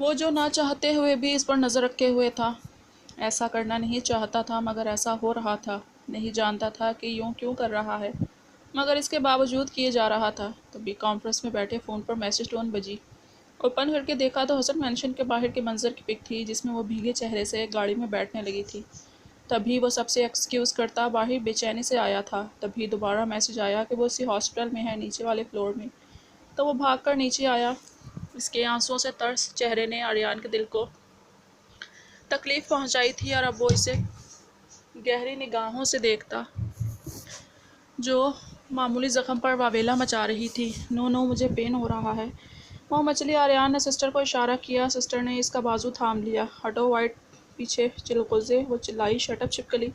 وہ جو نہ چاہتے ہوئے بھی اس پر نظر رکھے ہوئے تھا۔ ایسا کرنا نہیں چاہتا تھا مگر ایسا ہو رہا تھا۔ نہیں جانتا تھا کہ یوں کیوں کر رہا ہے، مگر اس کے باوجود کیے جا رہا تھا۔ تبھی کانفرنس میں بیٹھے فون پر میسج ٹون بجی۔ اوپن کر کے دیکھا تو حسن مینشن کے باہر کے منظر کی پک تھی، جس میں وہ بھیگے چہرے سے گاڑی میں بیٹھنے لگی تھی۔ تبھی وہ سب سے ایکسکیوز کرتا باہر بے چینی سے آیا تھا۔ تبھی دوبارہ میسج آیا کہ وہ اسی ہاسپٹل میں ہے، نیچے والے فلور میں۔ تو وہ بھاگ کر نیچے آیا۔ اس کے آنسوؤں سے ترس چہرے نے آریان کے دل کو تکلیف پہنچائی تھی، اور اب وہ اسے گہری نگاہوں سے دیکھتا جو معمولی زخم پر واویلا مچا رہی تھی۔ نو نو، مجھے پین ہو رہا ہے۔ وہ مچلی۔ آریان نے سسٹر کو اشارہ کیا۔ سسٹر نے اس کا بازو تھام لیا۔ ہٹو وائٹ پیچھے چلغوزے، وہ چلائی۔ شٹ اپ چھپکلی۔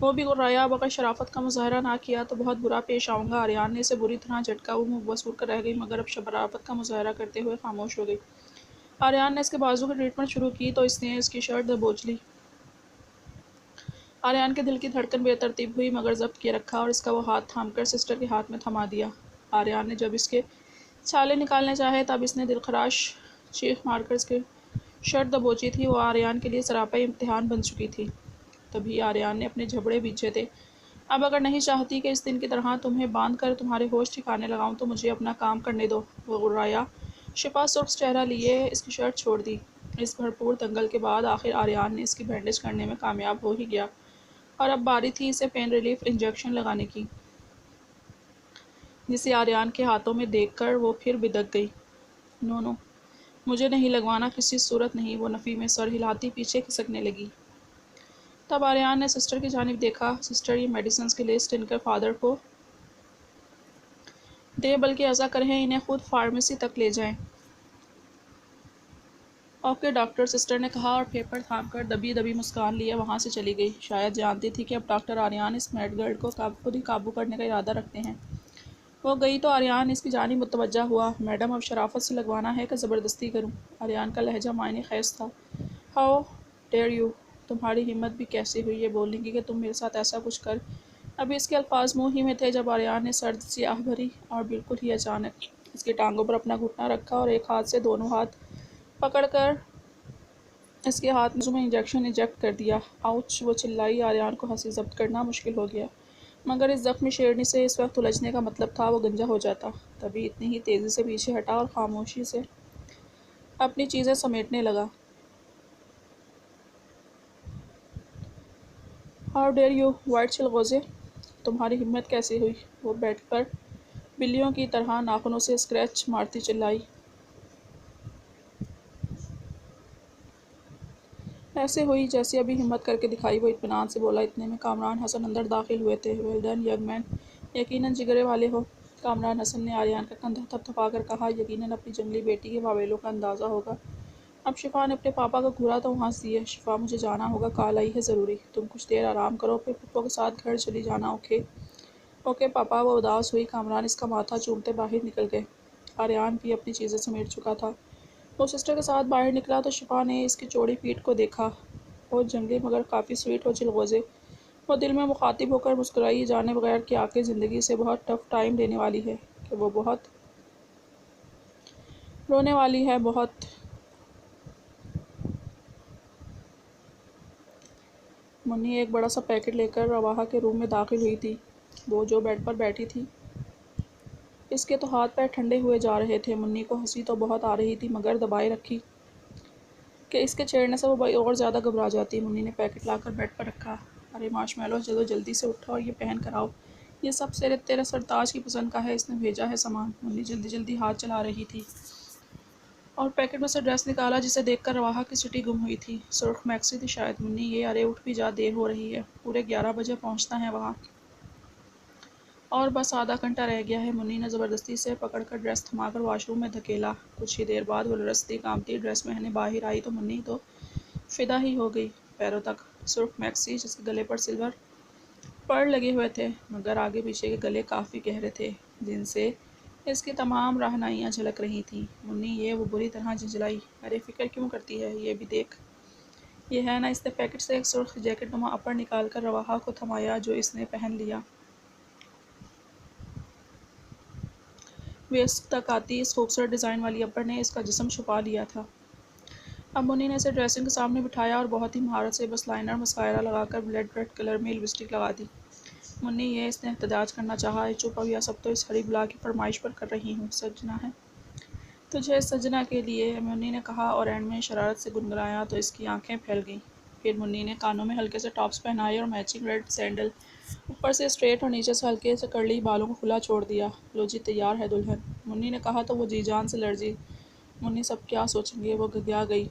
وہ بھی گرایا، اب اگر شرافت کا مظاہرہ نہ کیا تو بہت برا پیش آؤں گا۔ آریان نے اسے بری طرح جھٹکا۔ وہ منہ بسور کر رہ گئی، مگر اب شرافت کا مظاہرہ کرتے ہوئے خاموش ہو گئی۔ آریان نے اس کے بازو کی ٹریٹمنٹ شروع کی تو اس نے اس کی شرٹ دبوچ لی۔ آریان کے دل کی دھڑکن بے ترتیب ہوئی، مگر ضبط کیے رکھا، اور اس کا وہ ہاتھ تھام کر سسٹر کے ہاتھ میں تھما دیا۔ آریان نے جب اس کے چھالے نکالنے چاہے تب اس نے دلخراش چیخ مار کر اس کی شرٹ دبوچی تھی۔ وہ آریان کے لیے سراپا امتحان بن چکی تھی۔ تبھی آریان نے اپنے جھبڑے بھیجے تھے۔ اب اگر نہیں چاہتی کہ اس دن کی طرح تمہیں باندھ کر تمہارے ہوش ٹھکانے لگاؤں تو مجھے اپنا کام کرنے دو۔ وہ گرایا۔ شفا سرخ چہرہ لیے اس کی شرٹ چھوڑ دی۔ اس بھرپور دنگل کے بعد آخر آریان نے اس کی بینڈیج کرنے میں کامیاب ہو ہی گیا، اور اب باری تھی اسے پین ریلیف انجیکشن لگانے کی، جسے آریان کے ہاتھوں میں دیکھ کر وہ پھر بدک گئی۔ نو نو، مجھے نہیں لگوانا، کسی صورت نہیں۔ وہ نفی میں سر ہلاتی پیچھے کھسکنے لگی۔ تب آریان نے سسٹر کی جانب دیکھا۔ سسٹر، یہ میڈیسنز کی لسٹ ان کے فادر کو دے، بلکہ ایسا کریں انہیں خود فارمیسی تک لے جائیں۔ اوکے ڈاکٹر، سسٹر نے کہا، اور پیپر تھام کر دبی دبی مسکان لیے وہاں سے چلی گئی۔ شاید جانتی تھی کہ اب ڈاکٹر آریان اس میڈ گرل کو خود ہی قابو کرنے کا ارادہ رکھتے ہیں۔ وہ گئی تو آریان اس کی جانب متوجہ ہوا۔ میڈم، اب شرافت سے لگوانا ہے کہ زبردستی کروں؟ آریان کا لہجہ معنی خیز تھا۔ ہاؤ ڈیئر یو، تمہاری ہمت بھی کیسی ہوئی یہ بولنے کی کہ تم میرے ساتھ ایسا کچھ کر۔ ابھی اس کے الفاظ منہ ہی میں تھے جب آریان نے سرد سی آہ بھری، اور بالکل ہی اچانک اس کی ٹانگوں پر اپنا گھٹنا رکھا اور ایک ہاتھ سے دونوں ہاتھ پکڑ کر اس کے ہاتھ میں انجیکشن انجیکٹ کر دیا۔ آؤچ! وہ چلائی۔ آریان کو ہنسی ضبط کرنا مشکل ہو گیا، مگر اس زخمی شیرنی سے اس وقت الجھنے کا مطلب تھا وہ گنجا ہو جاتا۔ تبھی اتنی ہی تیزی سے پیچھے ہٹا اور خاموشی سے اپنی چیزیں سمیٹنے لگا۔ ہاؤ ڈیئر یو، وائٹ چلغوزے، تمہاری ہمت کیسی ہوئی؟ وہ بیڈ پر بلیوں کی طرح ناخنوں سے اسکریچ مارتی چلائی۔ ایسے ہوئی جیسے ابھی ہمت کر کے دکھائی، وہ اطمینان سے بولا۔ اتنے میں کامران حسن اندر داخل ہوئے تھے۔ ویل ڈن ینگ مین، یقیناً جگرے والے ہو۔ کامران حسن نے آریان کا کندھا تھپ تھپا کر کہا۔ یقیناً اپنی جنگلی بیٹی کے واویلوں کا اندازہ ہوگا۔ اب شفا نے اپنے پاپا کو گھورا تو وہ ہنس دیے۔ شفا، مجھے جانا ہوگا، کال آئی ہے ضروری۔ تم کچھ دیر آرام کرو، پھر پھپھو کے ساتھ گھر چلی جانا، اوکے؟ اوکے پاپا۔ وہ اداس ہوئی۔ کامران اس کا ماتھا چومتے باہر نکل گئے۔ آریان بھی اپنی چیزیں سمیٹ چکا تھا۔ وہ سسٹر کے ساتھ باہر نکلا تو شفا نے اس کی چوڑی پیٹھ کو دیکھا۔ بہت جنگلی مگر کافی سویٹ ہو چلغوزے۔ وہ دل میں مخاطب ہو کر مسکرائی، جانے بغیر کہ آخر زندگی سے بہت ٹف ٹائم لینے والی ہے، کہ وہ بہت رونے والی ہے، بہت۔ منی ایک بڑا سا پیکٹ لے کر رواحہ کے روم میں داخل ہوئی تھی، وہ جو بیڈ پر بیٹھی تھی۔ اس کے تو ہاتھ پیر ٹھنڈے ہوئے جا رہے تھے۔ منی کو ہنسی تو بہت آ رہی تھی، مگر دبائے رکھی کہ اس کے چھیڑنے سے وہ اور زیادہ گھبرا جاتی۔ منی نے پیکٹ لا کر بیڈ پر رکھا۔ ارے مارشمیلو، چلو جلدی سے اٹھو اور یہ پہن کر آؤ، یہ سب تیرے سرتاج کی پسند کا ہے، اس نے بھیجا ہے سامان۔ منی جلدی جلدی ہاتھ چلا رہی تھی اور پیکٹ میں سے ڈریس نکالا، جسے دیکھ کر رواحہ کی سٹی گم ہوئی تھی۔ سرخ میکسی تھی شاید۔ منی، یہ ارے اٹھ بھی جا، دیر ہو رہی ہے، پورے 11 بجے پہنچنا ہے وہاں، اور بس آدھا گھنٹہ رہ گیا ہے۔ منی نے زبردستی سے پکڑ کر ڈریس تھما کر واش روم میں دھکیلا۔ کچھ ہی دیر بعد وہ لرزتی کانپتی ڈریس پہنے باہر آئی تو منی تو فدا ہی ہو گئی۔ پیروں تک سرخ میکسی، جس کے گلے پر سلور پرل لگے ہوئے تھے، مگر آگے پیچھے کے گلے کافی گہرے تھے، جن سے اس کی تمام رہنائیاں جھلک رہی تھیں۔ منی، یہ وہ بری طرح جھنجھلائی۔ ارے فکر کیوں کرتی ہے، یہ بھی دیکھ، یہ ہے نا؟ اس نے پیکٹ سے ایک سرخ جیکٹ نما اپر نکال کر رواحہ کو تھمایا، جو اس نے پہن لیا۔ ویسٹ تک آتی اس خوبصورت ڈیزائن والی اپر نے اس کا جسم چھپا لیا تھا۔ اب منی نے اسے ڈریسنگ کے سامنے بٹھایا اور بہت ہی مہارت سے بس لائنر مسکارا لگا کر بلیڈ ریڈ کلر میں لپسٹک لگا دی۔ منی یہ اس نے احتجاج کرنا چاہا، چپ اب یہ سب تو اس ہری بلا کی فرمائش پر کر رہی ہوں، سجنا ہے تجھے سجنا کے لیے، منی نے کہا اور اینڈ میں شرارت سے گنگنایا تو اس کی آنکھیں پھیل گئیں۔ پھر منی نے کانوں میں ہلکے سے ٹاپس پہنائے اور میچنگ ریڈ سینڈل، اوپر سے اسٹریٹ اور نیچے سے ہلکے سے کرلی بالوں کو کھلا چھوڑ دیا۔ لو جی تیار ہے دلہن، منی نے کہا تو وہ جی جان سے لرزی۔ منی سب کیا سوچیں گے، وہ گھگیا گئی۔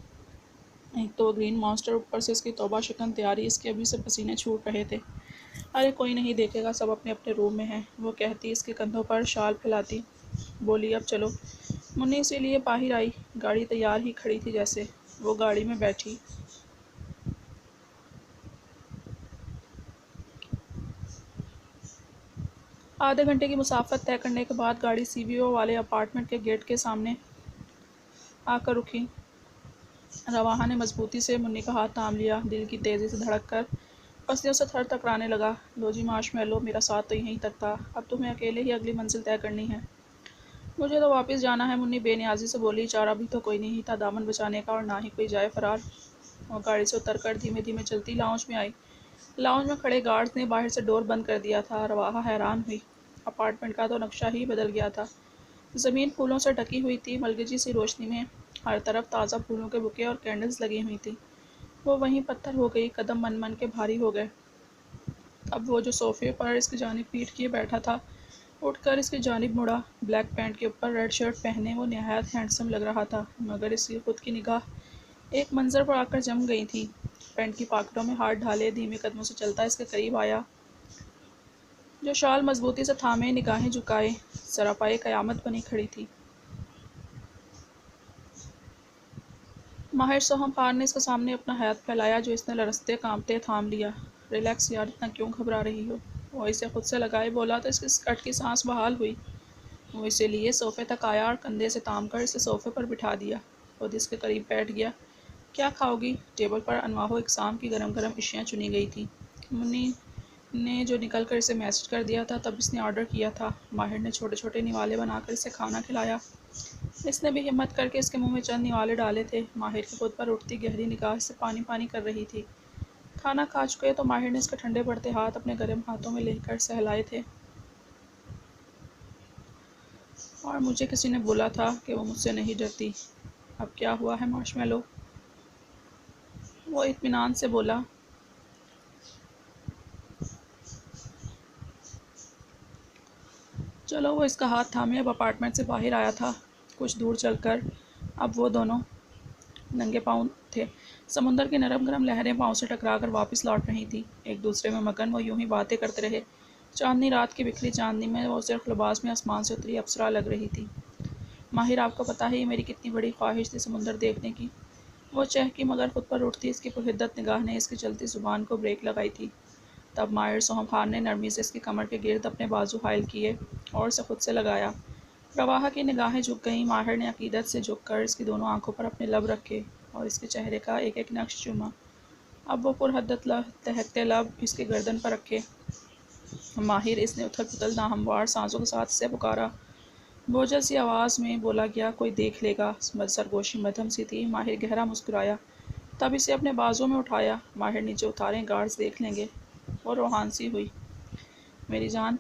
ایک تو وہ گرین مانسٹر، اوپر سے اس کی توبہ شکن تیاری، اس کے ابھی سے پسینے چھوٹ رہے تھے۔ ارے کوئی نہیں دیکھے گا، سب اپنے اپنے روم میں ہیں، وہ کہتی اس کے کندھوں پر شال پھیلاتی۔ بولی اب چلو۔ منی اسی لیے باہر آئی، گاڑی تیار ہی کھڑی تھی جیسے۔ وہ گاڑی میں بیٹھی۔ آدھے گھنٹے کی مسافت طے کرنے کے بعد گاڑی سی وی او والے اپارٹمنٹ کے گیٹ کے سامنے آ کر رکی۔ رواحہ نے مضبوطی سے منی کا ہاتھ تھام لیا، دل کی تیزی سے دھڑک کر پسلیوں سے تھر تھرانے لگا۔ لو جی مارش میلو، میرا ساتھ تو یہیں تک تھا، اب تمہیں اکیلے ہی اگلی منزل طے کرنی ہے۔ مجھے تو واپس جانا ہے، منی بے نیازی سے بولی، چارہ بھی تو کوئی نہیں تھا دامن بچانے کا اور نہ ہی کوئی جائے فرار۔ وہ گاڑی سے اتر کر دھیمے دھیمے چلتی لاؤنج میں آئی۔ لاؤنج میں کھڑے گارڈز نے باہر سے ڈور بند کر دیا تھا۔ رواحہ حیران ہوئی، اپارٹمنٹ کا تو نقشہ ہی بدل گیا تھا۔ زمین پھولوں سے ڈھکی ہوئی تھی، ملگجی سی روشنی میں ہر طرف تازہ پھولوں کے بکے اور کینڈلز لگی ہوئی تھیں۔ وہ وہیں پتھر ہو گئی، قدم من من کے بھاری ہو گئے۔ اب وہ جو صوفے پر اس کی جانب پیٹھ کیے بیٹھا تھا اٹھ کر اس کی جانب مڑا۔ بلیک پینٹ کے اوپر ریڈ شرٹ پہنے وہ نہایت ہینڈسم لگ رہا تھا، مگر اس کی خود کی نگاہ ایک منظر پر آ کر جم گئی تھی۔ پینٹ کی پاکٹوں میں ہاتھ ڈھالے دھیمے قدموں سے چلتا اس کے قریب آیا، جو شال مضبوطی سے تھامے نگاہیں جھکائے سراپائے قیامت بنی کھڑی تھی۔ ماہر سوہم خان نے اس کے سامنے اپنا ہاتھ پھیلایا، جو اس نے لرزتے کانپتے تھام لیا۔ ریلیکس یار، اتنا کیوں گھبرا رہی ہو؟ وہ اسے خود سے لگائے بولا تو اس کی سکرٹ کی سانس بحال ہوئی۔ وہ اسے لیے صوفے تک آیا اور کندھے سے تام کر اسے صوفے پر بٹھا دیا۔ خود اس کے قریب بیٹھ گیا۔ کیا کھاؤ گی؟ ٹیبل پر انواع و اقسام کی گرم گرم اشیاء چنی گئی تھیں۔ منی نے جو نکل کر اسے میسج کر دیا تھا تب اس نے آرڈر کیا تھا۔ ماہر نے چھوٹے چھوٹے نوالے بنا کر اسے کھانا کھلایا۔ اس نے بھی ہمت کر کے اس کے منہ میں چند نوالے ڈالے تھے۔ ماہر کی خود پر اٹھتی گہری نگاہ اس سے پانی پانی کر رہی تھی۔ کھانا کھا چکے تو ماہر نے اس کے ٹھنڈے پڑتے ہاتھ اپنے گرم ہاتھوں میں لے کر سہلائے تھے۔ اور مجھے کسی نے بولا تھا کہ وہ مجھ سے نہیں ڈرتی۔ اب کیا ہوا ہے مارش میلو؟ وہ اطمینان سے بولا۔ چلو۔ وہ اس کا ہاتھ تھامے اب اپارٹمنٹ سے باہر آیا تھا۔ کچھ دور چل کر اب وہ دونوں ننگے پاؤں تھے۔ سمندر کی نرم گرم لہریں پاؤں سے ٹکرا کر واپس لوٹ رہی تھیں۔ ایک دوسرے میں مگن وہ یوں ہی باتیں کرتے رہے۔ چاندنی رات کی بکھری چاندنی میں وہ صرف لباس میں آسمان سے اتری اپسرا لگ رہی تھی۔ ماہر، آپ کو پتہ ہے یہ میری کتنی بڑی خواہش تھی سمندر دیکھنے کی۔ وہ چہکی مگر خود پر اٹھتی اس کی پرحدت نگاہ نے اس کی چلتی زبان کو بریک لگائی تھی۔ تب ماہر سوہم خان نے نرمی سے اس کی کمر کے گرد اپنے بازو حائل کیے اور اسے خود سے لگایا۔ رواحہ کی نگاہیں جھک گئیں۔ ماہر نے عقیدت سے جھک کر اس کی دونوں آنکھوں پر اپنے لب رکھے اور اس کے چہرے کا ایک ایک نقش چوما۔ اب وہ پرحدت دہکتے لب اس کی گردن پر رکھے۔ ماہر، اس نے اتھل پتھل ناہموار سانسوں کے ساتھ اسے پکارا۔ بوجھل سی آواز میں بولا گیا، کوئی دیکھ لے گا۔ سرگوشی مدھم سی تھی۔ ماہر گہرا مسکرایا، تب اسے اپنے بازو میں اٹھایا۔ ماہر، نیچے اتاریں، گارڈز دیکھ لیں گے۔ وہ روحان سی ہوئی۔ میری جان،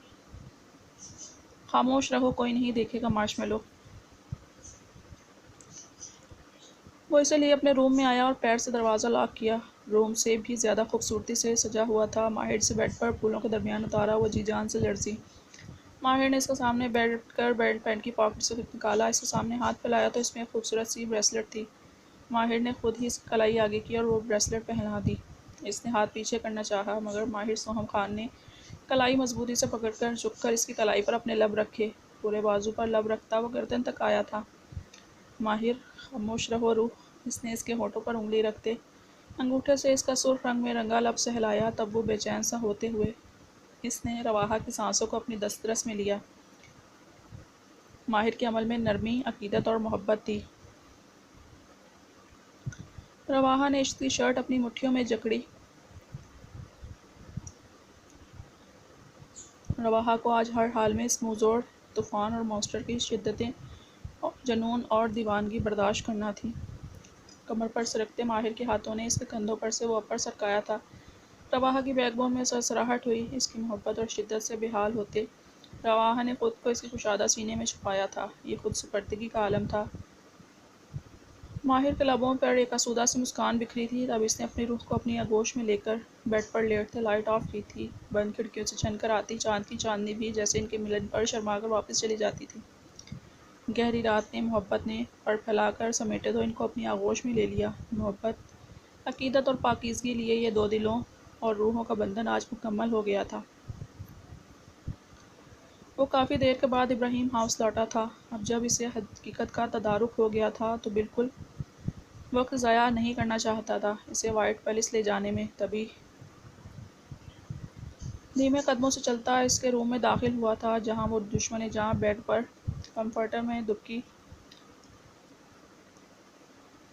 خاموش رہو، کوئی نہیں دیکھے گا مارش میلو۔ وہ اسے لیے اپنے روم میں آیا اور پیر سے دروازہ لاک کیا۔ روم سے بھی زیادہ خوبصورتی سے سجا ہوا تھا۔ ماہر سے بیڈ پر پھولوں کے درمیان اتارا، وہ جی جان سے لرزی۔ ماہر نے اس کے سامنے بیٹھ کر پینٹ کی پاکٹ سے کچھ نکالا، اس کے سامنے ہاتھ پھیلایا تو اس میں ایک خوبصورت سی بریسلٹ تھی۔ ماہر نے خود ہی اس کی کلائی آگے کی اور وہ بریسلٹ پہنا دی۔ اس نے ہاتھ پیچھے کرنا چاہا، مگر ماہر سوہم خان نے کلائی مضبوطی سے پکڑ کر جھک کر اس کی کلائی پر اپنے لب رکھے۔ پورے بازو پر لب رکھتا وہ گردن تک آیا تھا۔ ماہر، خاموش رہو روح۔ اس نے اس کے ہونٹوں پر انگلی رکھتے انگوٹھے سے اس کا سرخ رنگ میں رنگا لب سہلایا، تب وہ بے چین سا ہوتے ہوئے اس نے رواحہ کی سانسوں کو اپنی دسترس میں لیا۔ ماہر کے عمل میں نرمی، عقیدت اور محبت تھی۔ رواحہ نے اس کی شرٹ اپنی مٹھیوں میں جکڑی۔ رواحہ کو آج ہر حال میں اس موزون طوفان اور مانسٹر کی شدتیں، جنون اور دیوانگی برداشت کرنا تھی۔ کمر پر سرکتے ماہر کے ہاتھوں نے اس کے کندھوں پر سے وہ اپر سرکایا تھا۔ رواحہ کی بیک بون میں سرسراہٹ ہوئی۔ اس کی محبت اور شدت سے بحال ہوتے رواحہ نے خود کو اس کے کشادہ سینے میں چھپایا تھا۔ یہ خود سپردگی کا عالم تھا۔ ماہر کے لبوں پر ایک آسودہ سی مسکان بکھری تھی۔ تب اس نے اپنی روح کو اپنی آغوش میں لے کر بیڈ پر لیٹتے لائٹ آف کی تھی۔ بند کھڑکیوں سے چھن کر آتی چاند کی چاندنی بھی جیسے ان کے ملن پر شرما کر واپس چلی جاتی تھی۔ گہری رات نے، محبت نے پر پھیلا کر سمیٹے تو ان کو اپنی آغوش میں لے لیا۔ محبت، عقیدت اور پاکیزگی لیے یہ دو دلوں اور روحوں کا بندھن آج مکمل ہو گیا تھا۔ وہ کافی دیر کے بعد ابراہیم ہاؤس لوٹا تھا۔ اب جب اسے حقیقت کا تدارک ہو گیا تھا تو بالکل وقت ضائع نہیں کرنا چاہتا تھا اسے وائٹ پیلس لے جانے میں۔ تبھی دھیمے قدموں سے چلتا اس کے روم میں داخل ہوا تھا جہاں وہ دشمن جاں بیڈ پر کمفرٹر میں دبکی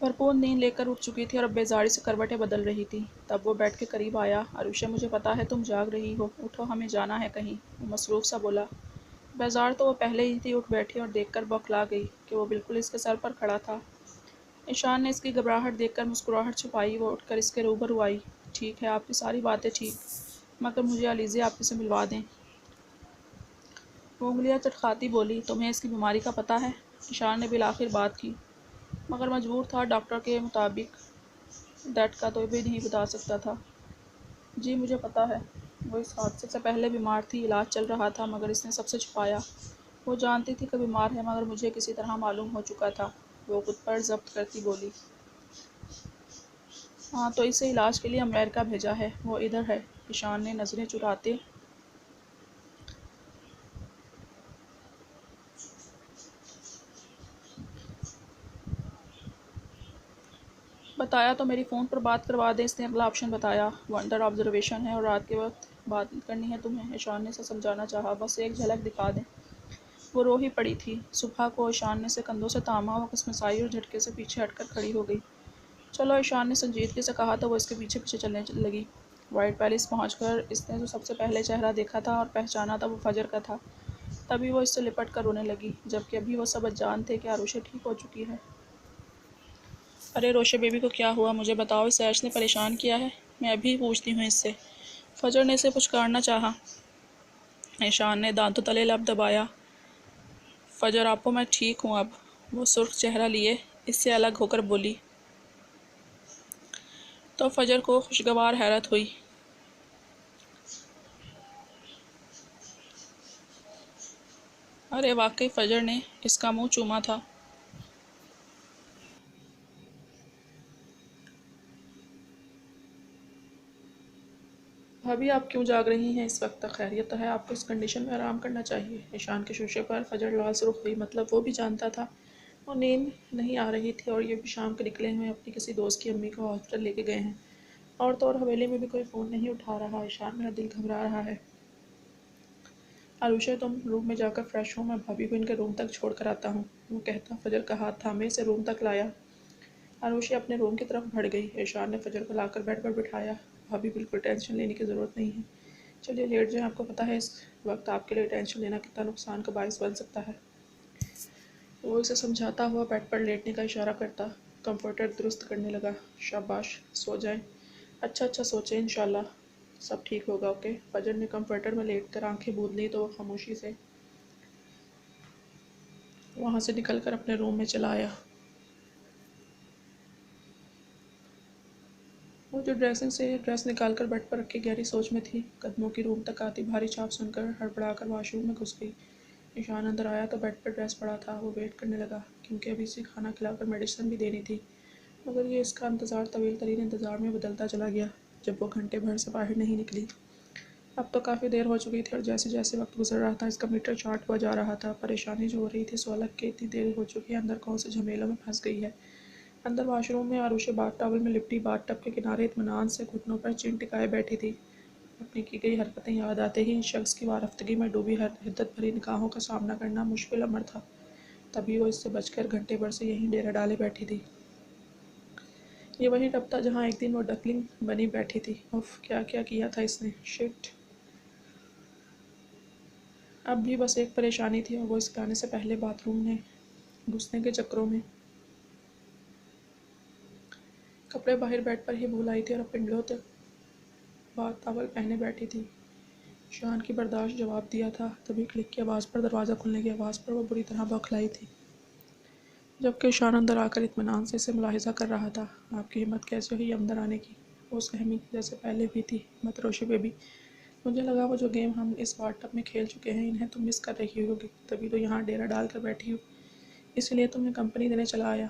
بھرپور نیند لے کر اٹھ چکی تھی اور اب بیزاری سے کروٹیں بدل رہی تھی۔ تب وہ بیڈ کے قریب آیا۔ عروشے، مجھے پتا ہے تم جاگ رہی ہو، اٹھو ہمیں جانا ہے کہیں، وہ مصروف سا بولا۔ بیزار تو وہ پہلے ہی تھی، اٹھ بیٹھی اور دیکھ کر بوکھلا گئی کہ وہ بالکل اس کے سر پر کھڑا تھا۔ ایشان نے اس کی گھبراہٹ دیکھ کر مسکراہٹ چھپائی۔ وہ اٹھ کر اس کے روبرو آئی۔ ٹھیک ہے، آپ کی ساری باتیں ٹھیک، مگر مجھے علیزے آپی سے ملوا دیں۔ وہ انگلیاں چٹکھاتی بولی، تمہیں اس کی بیماری کا پتہ ہے؟ ایشان نے بالآخر بات کی، مگر مجبور تھا، ڈاکٹر کے مطابق دیٹ کا تو بھی نہیں بتا سکتا تھا۔ جی مجھے پتا ہے، وہ اس حادثے سے پہلے بیمار تھی، علاج چل رہا تھا، مگر اس نے سب سے چھپایا۔ وہ جانتی تھی کہ بیمار ہے مگر مجھے کسی طرح معلوم ہو چکا تھا، وہ خود پر ضبط کرتی بولی۔ ہاں تو اسے علاج کے لیے امریکہ بھیجا ہے، وہ ادھر ہے۔ ایشان نے نظریں چراتے بتایا تو میری فون پر بات کروا دیں، اس نے اگلا آپشن بتایا۔ وہ انڈر آبزرویشن ہے اور رات کے وقت بات کرنی ہے تمہیں، ایشان نے اسے سمجھانا چاہا، بس ایک جھلک دکھا دیں۔ وہ رو ہی پڑی تھی۔ صبح کو ایشان نے اسے کندھوں سے تاما، وہ کسمسائی اور جھٹکے سے پیچھے ہٹ کر کھڑی ہو گئی۔ چلو، ایشان نے سنجیدگی سے کہا تو وہ اس کے پیچھے پیچھے چلنے لگی۔ وائٹ پیلس پہنچ کر اس نے جو سب سے پہلے چہرہ دیکھا تھا اور پہچانا تھا وہ فجر کا تھا۔ تبھی وہ اس سے لپٹ کر رونے لگی، جبکہ ابھی وہ سب جان تھے کہ عروشے ٹھیک ہو چکی ہے۔ ارے روشے بیبی کو کیا ہوا، مجھے بتاؤ، اس ایش نے پریشان کیا ہے؟ میں ابھی پوچھتی ہوں اس سے۔ فجر نے اسے پچکارنا چاہا۔ ایشان نے دانتوں تلے لب دبایا۔ فجر آپو، میں ٹھیک ہوں اب، وہ سرخ چہرہ لیے اس سے الگ ہو کر بولی۔ تو فجر کو خوشگوار حیرت ہوئی۔ ارے واقعی فجر نے اس کا منہ چوما تھا۔ بھابھی آپ کیوں جاگ رہی ہیں اس وقت تک؟ خیریت تو ہے، آپ کو اس کنڈیشن میں آرام کرنا چاہیے۔ ایشان کے شوشے پر فجر لال سرخ ہوئی، مطلب وہ بھی جانتا تھا وہ نیند نہیں آ رہی تھی اور یہ بھی شام کے نکلے ہوئے اپنی کسی دوست کی امی کو ہاسپٹل لے کے گئے ہیں، اور تو اور حویلی میں بھی کوئی فون نہیں اٹھا رہا۔ ایشان، میرا دل گھبرا رہا ہے۔ عروشے، تم روم میں جا کر فریش ہو، میں بھابھی کو ان کے روم تک چھوڑ کر آتا ہوں، وہ کہتا فجر کا ہاتھ تھامے اسے روم تک لایا۔ عروشی اپنے روم کی طرف بڑھ گئی۔ ایشان نے فجر کو لا کر بیڈ پر بٹھایا۔ بھابھی بالکل ٹینشن لینے کی ضرورت نہیں ہے، چلیے لیٹ جائیں، آپ کو پتہ ہے اس وقت آپ کے لیے ٹینشن لینا کتنا نقصان کا باعث بن سکتا ہے۔ وہ اسے سمجھاتا ہوا بیڈ پر لیٹنے کا اشارہ کرتا کمفرٹر درست کرنے لگا۔ شاباش، سو جائیں۔ اچھا سوچیں، انشاءاللہ سب ٹھیک ہوگا، اوکے۔ فجر نے کمفرٹر میں لیٹ کر آنکھیں بوند لیں تو وہ خاموشی سے وہاں سے نکل کر اپنے روم میں چلا آیا۔ وہ جو ڈریسنگ سے ڈریس نکال کر بیڈ پر رکھی گہری سوچ میں تھی، قدموں کی روم تک آتی بھاری چھاپ سن کر ہڑبڑا کر واش روم میں گھس گئی۔ ایشان اندر آیا تو بیڈ پر ڈریس پڑا تھا۔ وہ ویٹ کرنے لگا کیونکہ ابھی اسے کھانا کھلا کر میڈیسن بھی دینی تھی، مگر یہ اس کا انتظار طویل ترین انتظار میں بدلتا چلا گیا جب وہ گھنٹے بھر سے باہر نہیں نکلی۔ اب تو کافی دیر ہو چکی تھی اور جیسے جیسے وقت گزر رہا تھا اس کا میٹر چارٹ ہوا جا رہا تھا۔ پریشانی جو ہو رہی تھی سو الگ کہ اتنی دیر ہو چکی ہے، اندر کون سے جھمیلوں میں پھنس گئی ہے۔ اندر واش روم میں عروشے باتھ ٹاول میں لپٹی باتھ ٹب کے کنارے اطمینان سے گھٹنوں پر چین ٹکائے بیٹھی تھی۔ اپنی کی گئی حرکتیں یاد آتے ہی اس شخص کی وارفتگی میں ڈوبی حدت بھری نگاہوں کا سامنا کرنا مشکل امر تھا۔ تبھی وہ اس سے بچ کر گھنٹے بھر سے یہیں ڈیرا ڈالے بیٹھی تھی۔ یہ وہی ٹب تھا جہاں ایک دن وہ ڈکلنگ بنی بیٹھی تھی۔ اف، کیا کیا کیا تھا اس نے، شٹ۔ اب بھی بس ایک پریشانی تھی اور وہ اس کے آنے سے پہلے باتھ روم میں گھسنے کے چکروں میں کپڑے باہر بیڈ پر ہی بھول آئی تھی اور اب پنڈلوں تک بعد ٹاول پہنے بیٹھی تھی۔ ایشان کی برداشت جواب دیا تھا، تبھی کلک کی آواز پر، دروازہ کھلنے کی آواز پر وہ بری طرح بوکھلائی تھی، جبکہ ایشان اندر آ کر اطمینان سے اسے ملاحظہ کر رہا تھا۔ آپ کی ہمت کیسے ہوئی اندر آنے کی؟ وہ سہمی، جیسے پہلے بھی تھی ہمت روشے بیبی۔ مجھے لگا وہ جو گیم ہم اس باتھ ٹب میں کھیل چکے ہیں انہیں تم مس کر رہی ہوگی، تبھی تو یہاں ڈیرا ڈال کر بیٹھی ہو، اسی لیے تمہیں کمپنی دینے چلا آیا۔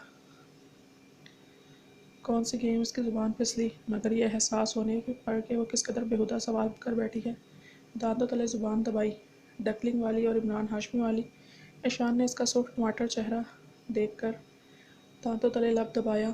کون سی گیم؟ اس کی زبان پھسلی، مگر یہ احساس ہونے پر کہ وہ کس قدر بیہودہ سوال کر بیٹھی ہے، دانتوں تلے زبان دبائی۔ ڈکلنگ والی اور عمران ہاشمی والی؟ ایشان نے اس کا سرخ ٹماٹر چہرہ دیکھ کر دانتوں تلے لب دبایا۔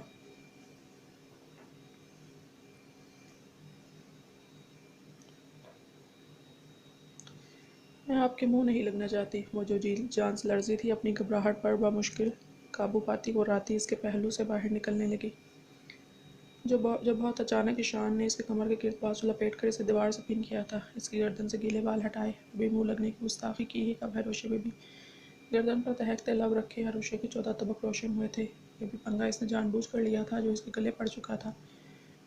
میں آپ کے منہ نہیں لگنا چاہتی۔ وہ جو جان سے لرزی تھی اپنی گھبراہٹ پر بمشکل قابو پاتی وہ راتی اس کے پہلو سے باہر نکلنے لگی، جب بہت اچانک ایشان نے اس کے کمر کے گرد بازو لپیٹ کر اسے دیوار سے پن کیا تھا، اس کی گردن سے گیلے بال ہٹائے۔ ابھی منہ لگنے کی گستاخی کی ہی کب ہے روشے بیبی؟ گردن پر تہکتے لب رکھے ہروشے کے 14 طبق روشن ہوئے تھے۔ یہ بھی پنگا اس نے جان بوجھ کر لیا تھا جو اس کے گلے پڑ چکا تھا۔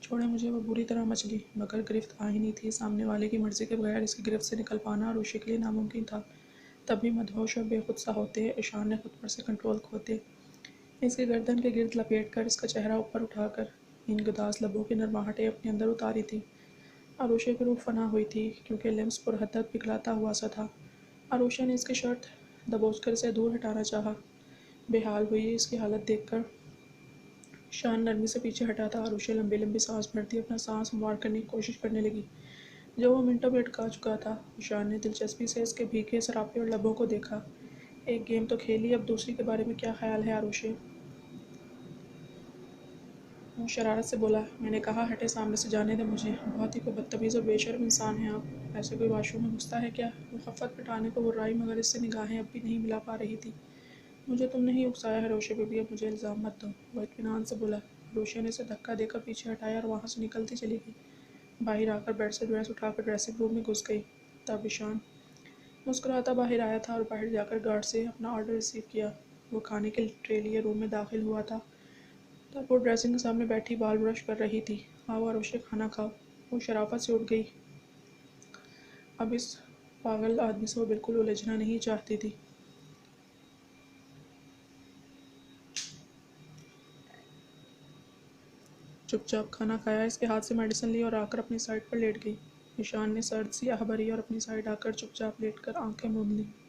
چھوڑے مجھے، وہ بری طرح مچلی، مگر گرفت آ ہی نہیں تھی۔ سامنے والے کی مرضی کے بغیر اس کی گرفت سے نکل پانا روشے کے لیے ناممکن تھا۔ تب بھی مدہوش اور بے خود سا ہوتے ایشان نے خود پر سے کنٹرول کھوتے اس کی گردن کے گرد لپیٹ کر اس کا چہرہ اوپر اٹھا کر ان گداز لبوں کی نرماہٹیں اپنے اندر اتاری تھی۔ عروشے کی روح فنا ہوئی تھی کیونکہ لمس پرحدت پگھلاتا ہوا سا تھا۔ عروشے نے اس کی شرٹ دبوچ کر اسے دور ہٹانا چاہا۔ بے حال ہوئی اس کی حالت دیکھ کر ایشان نرمی سے پیچھے ہٹا تھا۔ عروشے لمبی لمبی سانس بھرتی اپنا سانس ہموار کرنے کی کوشش کرنے لگی جو وہ منٹوں میں اٹکا چکا تھا۔ ایشان نے دلچسپی سے اس کے بھیگے سراپے اور لبوں کو دیکھا۔ ایک گیم تو کھیلی، اب دوسری کے بارے میں کیا خیال ہے عروشے؟ وہ شرارت سے بولا، میں نے کہا ہٹے سامنے سے، جانے دے مجھے، بہت ہی کوئی بدتمیز اور بے شرم انسان ہیں آپ، ایسے کوئی واش روم میں گھستا ہے کیا؟ وہ خفت پٹانے کو غرائی مگر اس سے نگاہیں اب بھی نہیں ملا پا رہی تھی۔ مجھے تم نے ہی اکسایا ہے روشے بیبی، اب مجھے الزام مت دو، وہ اطمینان سے بولا۔ عروشے نے اسے دھکا دے کر پیچھے ہٹایا اور وہاں سے نکلتی چلی گئی۔ باہر آ کر بیڈ سے ڈریس اٹھا کر ڈریسنگ روم میں گھس گئی۔ تب ایشان مسکراتا باہر آیا تھا اور باہر جا کر گارڈ سے اپنا آرڈر ریسیو کیا۔ وہ کھانے کی ٹرے لیے روم میں داخل ہوا تھا، تب وہ ڈریسنگ کے سامنے بیٹھی بال برش کر رہی تھی۔ آؤ عروشے، کھانا کھاؤ۔ وہ شرافت سے اٹھ گئی۔ اب اس پاگل آدمی سے وہ بالکل الجھنا نہیں چاہتی تھی۔ چپ چاپ کھانا کھایا، اس کے ہاتھ سے میڈیسن لی اور آ کر اپنی سائڈ پر لیٹ گئی۔ ایشان نے سرد سی آہ بھری اور اپنی سائڈ آ کر چپ چاپ لیٹ کر آنکھیں موند لیں۔